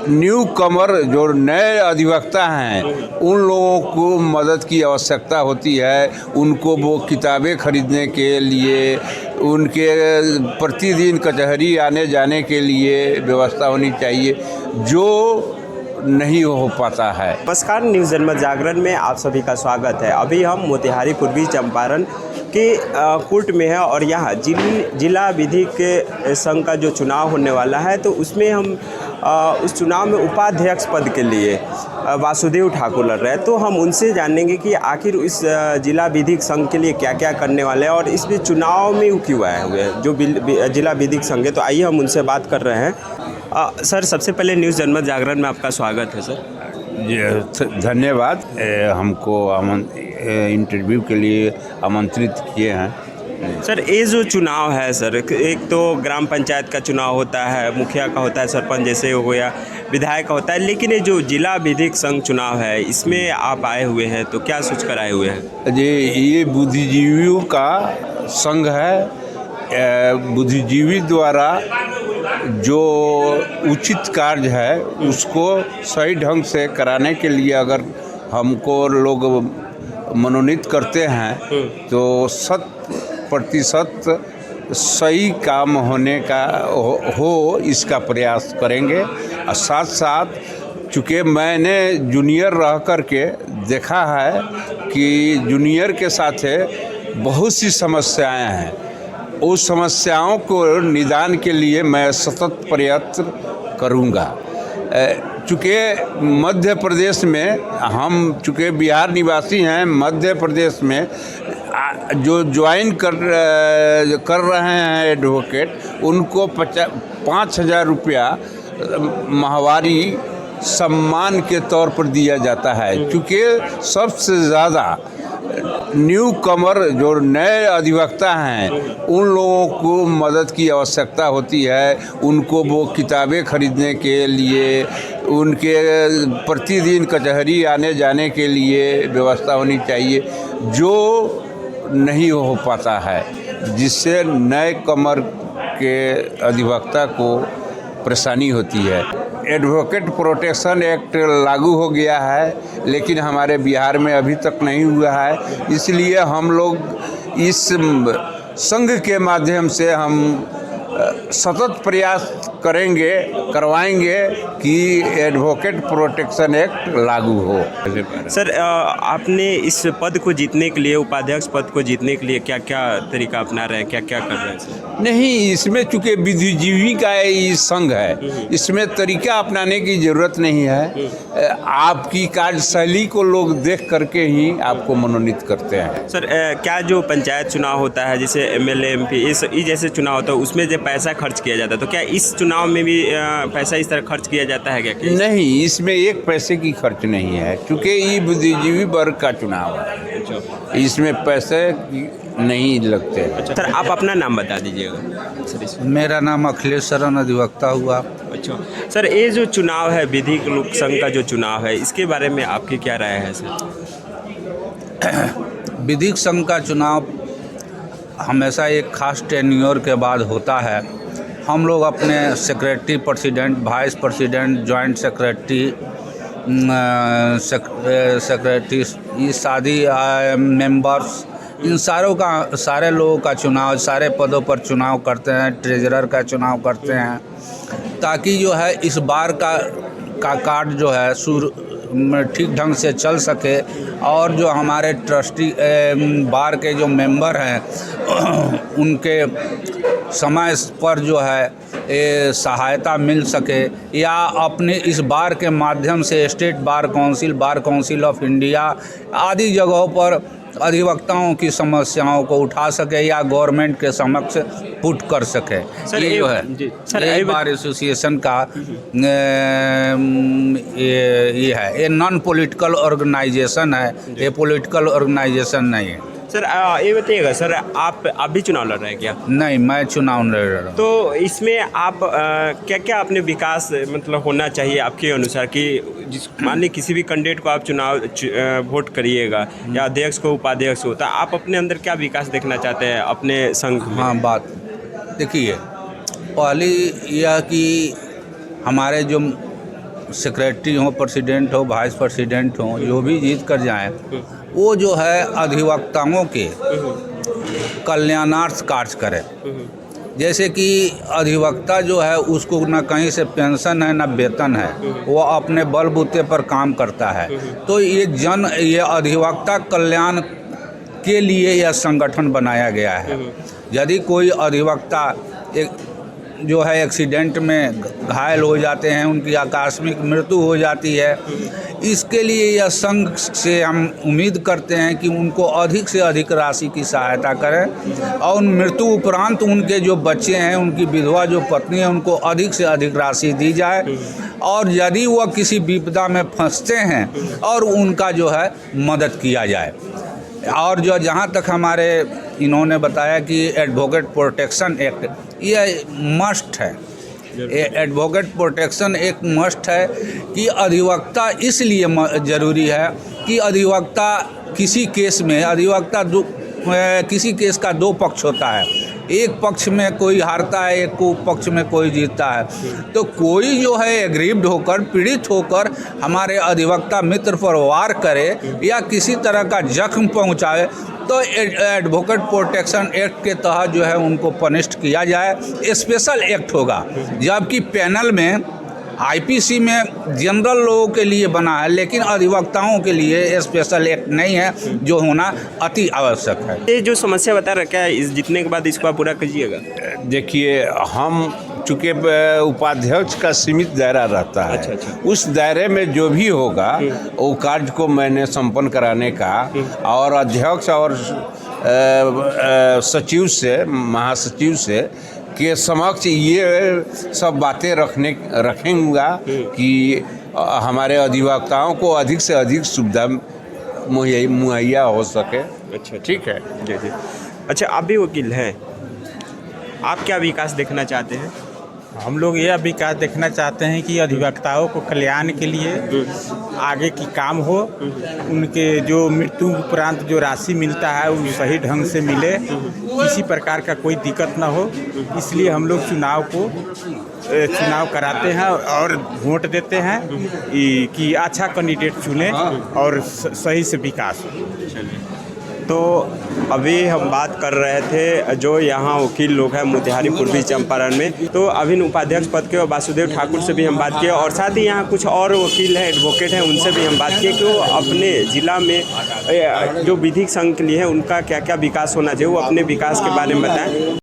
New कमर जो नए अधिवक्ता हैं उन लोगों को मदद की आवश्यकता होती है। उनको वो किताबें खरीदने के लिए, उनके प्रतिदिन कचहरी आने जाने के लिए व्यवस्था होनी चाहिए, जो नहीं हो पाता है। नमस्कार, न्यूज़ जनमत जागरण में आप सभी का स्वागत है। अभी हम मोतिहारी पूर्वी चंपारण के कोर्ट में है और यहाँ जिला विधिक संघ का जो चुनाव होने वाला है, तो उसमें हम उस चुनाव में उपाध्यक्ष पद के लिए वासुदेव ठाकुर लड़ रहे हैं। तो हम उनसे जानेंगे कि आखिर इस जिला विधिक संघ के लिए क्या क्या करने वाले हैं और इसमें चुनाव में क्यों आए हुए हैं जो जिला विधिक संघ है। तो आइए हम उनसे बात कर रहे हैं। सर, सबसे पहले न्यूज़ जनमत जागरण में आपका स्वागत है सर। धन्यवाद, हमको इंटरव्यू के लिए आमंत्रित किए हैं। सर, ये जो चुनाव है सर, एक तो ग्राम पंचायत का चुनाव होता है, मुखिया का होता है, सरपंच जैसे हो गया, विधायक का होता है, लेकिन ये जो जिला विधिक संघ चुनाव है इसमें आप आए हुए हैं, तो क्या सोच कर आए हुए हैं? जी, ये बुद्धिजीवियों का संघ है। बुद्धिजीवी द्वारा जो उचित कार्य है उसको सही ढंग से कराने के लिए अगर हमको लोग मनोनीत करते हैं तो 100% सही काम होने का हो इसका प्रयास करेंगे। और साथ साथ चूँकि मैंने जूनियर रह कर के देखा है कि जूनियर के साथ बहुत सी समस्याएं हैं, उस समस्याओं को निदान के लिए मैं सतत प्रयत्न करूँगा। चूँकि मध्य प्रदेश में हम चूँकि बिहार निवासी हैं, मध्य प्रदेश में जो ज्वाइन कर रहे हैं एडवोकेट, उनको 5,000 रुपया माहवारी सम्मान के तौर पर दिया जाता है। क्योंकि सबसे ज़्यादा न्यू कमर जो नए अधिवक्ता हैं उन लोगों को मदद की आवश्यकता होती है। उनको वो किताबें खरीदने के लिए, उनके प्रतिदिन कचहरी आने जाने के लिए व्यवस्था होनी चाहिए, जो नहीं हो पाता है, जिससे नए कमर के अधिवक्ता को परेशानी होती है। एडवोकेट प्रोटेक्शन एक्ट लागू हो गया है, लेकिन हमारे बिहार में अभी तक नहीं हुआ है। इसलिए हम लोग इस संघ के माध्यम से हम सतत प्रयास करवाएंगे कि एडवोकेट प्रोटेक्शन एक्ट लागू हो। सर, आपने इस पद को जीतने के लिए, उपाध्यक्ष पद को जीतने के लिए क्या क्या तरीका अपना रहे हैं, क्या क्या कर रहे हैं सर? नहीं, इसमें चूँकि विधिजीवी का ये संघ है, इसमें तरीका अपनाने की ज़रूरत नहीं है। आपकी कार्यशैली को लोग देख करके ही आपको मनोनीत करते हैं। सर, क्या जो पंचायत चुनाव होता है, जैसे MLA MP ये जैसे चुनाव होता है, उसमें जब पैसा खर्च किया जाता है, तो क्या इस चुनाव में भी पैसा इस तरह खर्च किया जाता है क्या? नहीं, इसमें एक पैसे की खर्च नहीं है, क्योंकि ये बुद्धिजीवी वर्ग का चुनाव है, इसमें पैसे नहीं लगते। अच्छा सर, आप अपना नाम बता दीजिएगा। मेरा नाम अखिलेश शरण अधिवक्ता हुआ। अच्छा सर, ये जो चुनाव है, विधिक लोक संघ का जो चुनाव है, इसके बारे में आपकी क्या राय है सर? विधिक संघ का चुनाव हमेशा एक खास टेन्योर के बाद होता है। हम लोग अपने secretary, president, vice president, joint secretary, ये शादी मेंबर्स, इन सारे लोगों का चुनाव, सारे पदों पर चुनाव करते हैं। ट्रेजरर का चुनाव करते हैं, ताकि जो है इस बार का कार्ड जो है ठीक ढंग से चल सके, और जो हमारे ट्रस्टी बार के जो मेंबर हैं उनके समय पर जो है ये सहायता मिल सके, या अपने इस बार के माध्यम से state bar council of India आदि जगहों पर अधिवक्ताओं की समस्याओं को उठा सके या गवर्नमेंट के समक्ष पुट कर सके। सर, ये जो है ये बार एसोसिएशन का ये है। ये नॉन पॉलिटिकल ऑर्गेनाइजेशन है, ये पॉलिटिकल ऑर्गेनाइजेशन नहीं है। सर, ये बताइएगा सर, आप भी चुनाव लड़ रहे हैं क्या? नहीं, मैं चुनाव नहीं लड़ रहा हूँ। तो इसमें आप क्या क्या अपने विकास मतलब होना चाहिए आपके अनुसार, कि मान लीजिए किसी भी कैंडिडेट को आप वोट करिएगा या अध्यक्ष को, उपाध्यक्ष को, तो आप अपने अंदर क्या विकास देखना चाहते हैं अपने संघ में? हाँ, बात देखिए, पहली यह कि हमारे जो सेक्रेटरी हो, प्रेसिडेंट हो, वाइस प्रेसिडेंट हो, जो भी जीत कर जाएं, वो जो है अधिवक्ताओं के कल्याणार्थ कार्य करें। जैसे कि अधिवक्ता जो है उसको न कहीं से पेंशन है न वेतन है, वो अपने बलबूते पर काम करता है। तो ये अधिवक्ता कल्याण के लिए यह संगठन बनाया गया है। यदि कोई अधिवक्ता जो है एक्सीडेंट में घायल हो जाते हैं, उनकी आकस्मिक मृत्यु हो जाती है, इसके लिए यह संघ से हम उम्मीद करते हैं कि उनको अधिक से अधिक राशि की सहायता करें और मृत्यु उपरांत उनके जो बच्चे हैं, उनकी विधवा जो पत्नी है, उनको अधिक से अधिक राशि दी जाए। और यदि वह किसी विपदा में फंसते हैं और उनका जो है मदद किया जाए। और जो जहाँ तक हमारे इन्होंने बताया कि एडवोकेट प्रोटेक्शन एक्ट, यह मस्ट है। एडवोकेट प्रोटेक्शन एक मस्ट है कि अधिवक्ता इसलिए ज़रूरी है कि अधिवक्ता किसी केस में किसी केस का दो पक्ष होता है, एक पक्ष में कोई हारता है, एक पक्ष में कोई जीतता है। तो कोई जो है एग्रीव्ड होकर, पीड़ित होकर हमारे अधिवक्ता मित्र पर वार करे या किसी तरह का जख्म पहुंचाए, तो एडवोकेट प्रोटेक्शन एक्ट के तहत जो है उनको पनिश्ड किया जाए। स्पेशल एक्ट होगा, जबकि पैनल में आईपीसी में जनरल लोगों के लिए बना है, लेकिन अधिवक्ताओं के लिए स्पेशल एक्ट नहीं है, जो होना अति आवश्यक है। ये जो समस्या बता रखा है, इस जीतने के बाद इसको आप पूरा कीजिएगा। देखिए, हम चूँकि उपाध्यक्ष का सीमित दायरा रहता है, अच्छा। उस दायरे में जो भी होगा वो कार्य को मैंने संपन्न कराने का और अध्यक्ष और सचिव से, महासचिव से के समक्ष ये सब बातें रखेंगे कि हमारे अधिवक्ताओं को अधिक से अधिक सुविधा मुहैया हो सके। अच्छा, ठीक है जी। अच्छा, आप भी वकील हैं, आप क्या विकास देखना चाहते हैं? हम लोग यह विकास देखना चाहते हैं कि अधिवक्ताओं को कल्याण के लिए आगे की काम हो, उनके जो मृत्यु उपरांत जो राशि मिलता है वो सही ढंग से मिले, किसी प्रकार का कोई दिक्कत ना हो। इसलिए हम लोग चुनाव कराते हैं और वोट देते हैं कि अच्छा कैंडिडेट चुने और सही से विकास हो। तो अभी हम बात कर रहे थे जो यहाँ वकील लोग हैं मोतिहारी पूर्वी चंपारण में, तो अभिन्न उपाध्यक्ष पद के और वासुदेव ठाकुर से भी हम बात किए और साथ ही यहाँ कुछ और वकील हैं, एडवोकेट हैं, उनसे भी हम बात किए कि वो अपने ज़िला में जो विधिक संघ के लिए है उनका क्या क्या विकास होना चाहिए, वो अपने विकास के बारे में बताएं।